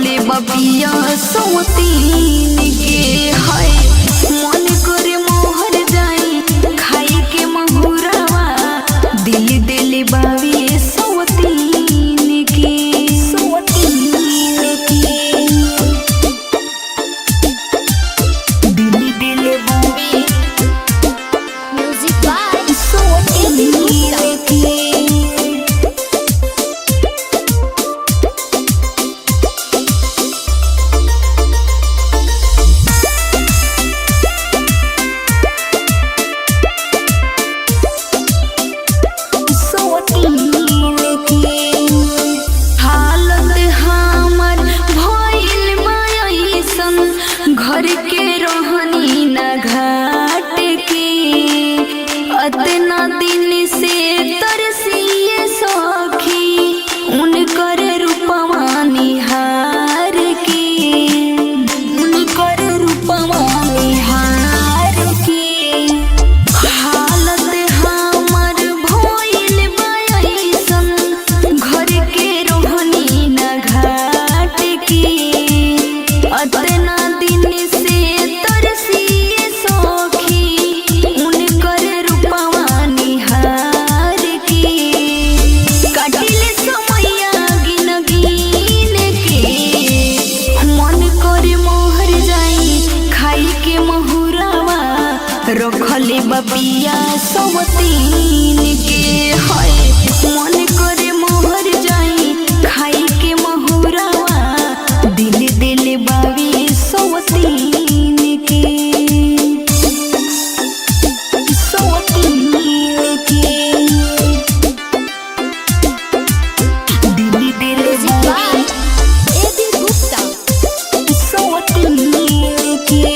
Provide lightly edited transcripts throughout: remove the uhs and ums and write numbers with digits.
रखले बपिया सौतीन के है मन करे मोहर जाई खाई के महुरवा दिल दिल बावी सौतीन के दिल दिल बावी म्यूजिक बाय सौतीन के घर के रोहनी न घाट के अतना दिन से तरसिए सखी उनकर रूपवा निहार के उनकर रूपवा निहार के हालत हमर भइल बायसन घर के रोहनी न घाट के अतना रखले बपिया सौतीन के है मन करे मोहर जाई खाई के महुरवा दिल दिल बावी सौतीन के दिल दिल बावी एबी गुप्ता सौतीन के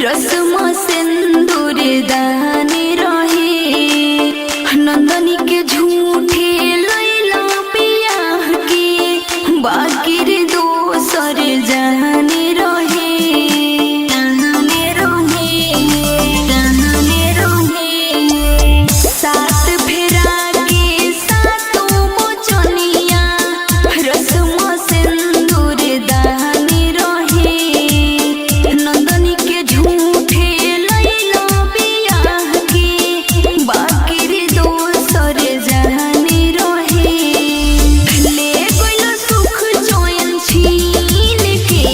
रस्म सिंदूर दान रहे नंदनी के झूठे लैला पिया के बाकिर दोसर जान रहे सात फेरा के सातों मोचनिया रस्म सिंदूर दान रहे नंदनी के झूठे लैला पिया के बाकिर दोसर जान रहे ले गइल सुख चैन छीन के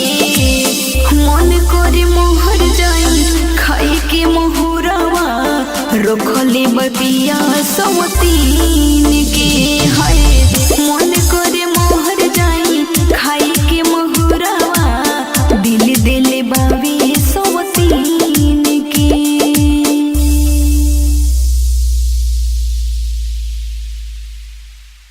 मन करे मोहर जाई खाई के महुरवा रखले बपिया सौती